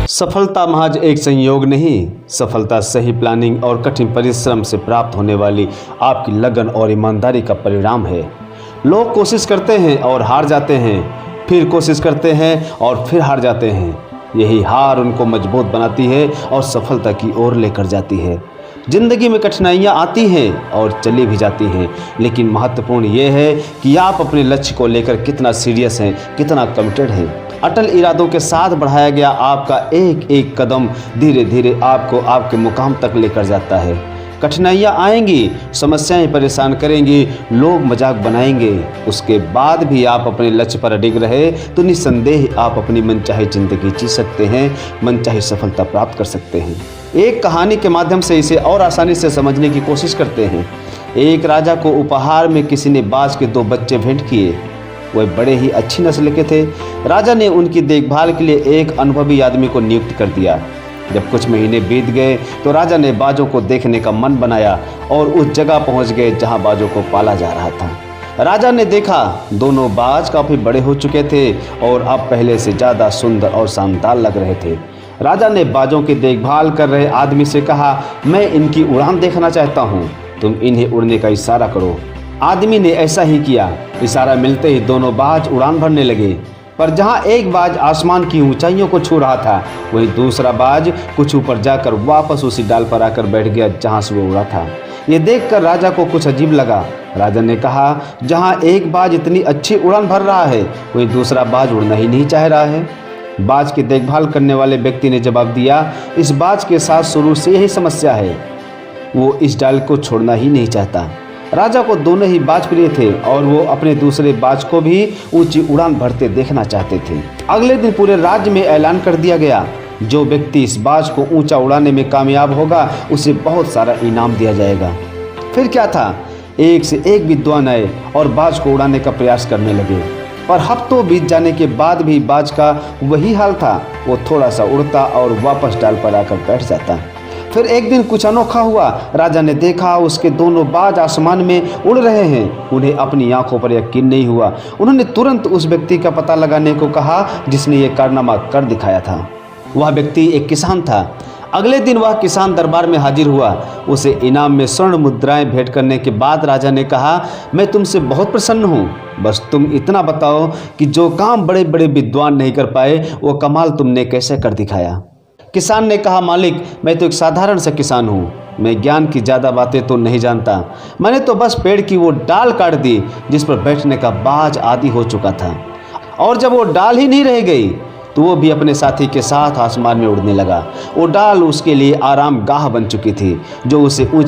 सफलता महज एक संयोग नहीं, सफलता सही प्लानिंग और कठिन परिश्रम से प्राप्त होने वाली आपकी लगन और ईमानदारी का परिणाम है। लोग कोशिश करते हैं और हार जाते हैं, फिर कोशिश करते हैं और फिर हार जाते हैं। यही हार उनको मजबूत बनाती है और सफलता की ओर लेकर जाती है। जिंदगी में कठिनाइयाँ आती हैं और चली भी जाती हैं, लेकिन महत्वपूर्ण ये है कि आप अपने लक्ष्य को लेकर कितना सीरियस हैं, कितना कमिटेड हैं। अटल इरादों के साथ बढ़ाया गया आपका एक एक कदम धीरे धीरे आपको आपके मुकाम तक लेकर जाता है। कठिनाइयाँ आएंगी, समस्याएं परेशान करेंगी, लोग मजाक बनाएंगे, उसके बाद भी आप अपने लक्ष्य पर अडिग रहे तो निस्संदेह आप अपनी मनचाही जिंदगी जी सकते हैं, मनचाही सफलता प्राप्त कर सकते हैं। एक कहानी के माध्यम से इसे और आसानी से समझने की कोशिश करते हैं। एक राजा को उपहार में किसी ने बाज के 2 बच्चे भेंट किए। वह बड़े ही अच्छी नस्ल के थे। राजा ने उनकी देखभाल के लिए एक अनुभवी आदमी को नियुक्त कर दिया। जब कुछ महीने बीत गए तो राजा ने बाजों को देखने का मन बनाया और उस जगह पहुंच गए जहां बाजों को पाला जा रहा था। राजा ने देखा दोनों बाज काफ़ी बड़े हो चुके थे और अब पहले से ज़्यादा सुंदर और शानदार लग रहे थे। राजा ने बाजों की देखभाल कर रहे आदमी से कहा, मैं इनकी उड़ान देखना चाहता हूँ, तुम इन्हें उड़ने का इशारा करो। आदमी ने ऐसा ही किया। इशारा मिलते ही दोनों बाज उड़ान भरने लगे, पर जहां एक बाज आसमान की ऊंचाइयों को छू रहा था, वहीं दूसरा बाज कुछ ऊपर जाकर वापस उसी डाल पर आकर बैठ गया जहां से वो उड़ा था। ये देखकर राजा को कुछ अजीब लगा। राजा ने कहा, जहां एक बाज इतनी अच्छी उड़ान भर रहा है, वहीं दूसरा बाज उड़ना ही नहीं चाह रहा है। बाज की देखभाल करने वाले व्यक्ति ने जवाब दिया, इस बाज के साथ शुरू से यही समस्या है, वो इस डाल को छोड़ना ही नहीं चाहता। राजा को दोनों ही बाज प्रिय थे और वो अपने दूसरे बाज को भी ऊंची उड़ान भरते देखना चाहते थे। अगले दिन पूरे राज्य में ऐलान कर दिया गया, जो व्यक्ति इस बाज को ऊंचा उड़ाने में कामयाब होगा उसे बहुत सारा इनाम दिया जाएगा। फिर क्या था, एक से एक विद्वान आए और बाज को उड़ाने का प्रयास करने लगे, पर हफ्तों बीत जाने के बाद भी बाज का वही हाल था। वो थोड़ा सा उड़ता और वापस डाल पर आकर बैठ जाता। फिर एक दिन कुछ अनोखा हुआ। राजा ने देखा उसके दोनों बाज आसमान में उड़ रहे हैं। उन्हें अपनी आंखों पर यकीन नहीं हुआ। उन्होंने तुरंत उस व्यक्ति का पता लगाने को कहा जिसने ये कारनामा कर दिखाया था। वह व्यक्ति एक किसान था। अगले दिन वह किसान दरबार में हाजिर हुआ। उसे इनाम में स्वर्ण मुद्राएं भेंट करने के बाद राजा ने कहा, मैं तुमसे बहुत प्रसन्न हूँ, बस तुम इतना बताओ कि जो काम बड़े बड़े विद्वान नहीं कर पाए वो कमाल तुमने कैसे कर दिखाया। किसान ने कहा, मालिक, मैं तो एक साधारण सा किसान हूँ, मैं ज्ञान की ज़्यादा बातें तो नहीं जानता। मैंने तो बस पेड़ की वो डाल काट दी जिस पर बैठने का बाज आदि हो चुका था, और जब वो डाल ही नहीं रह गई तो वो भी अपने साथी के साथ आसमान में उड़ने लगा। वो डाल उसके लिए आराम गाह बन चुकी थी, जो उसे ऊंची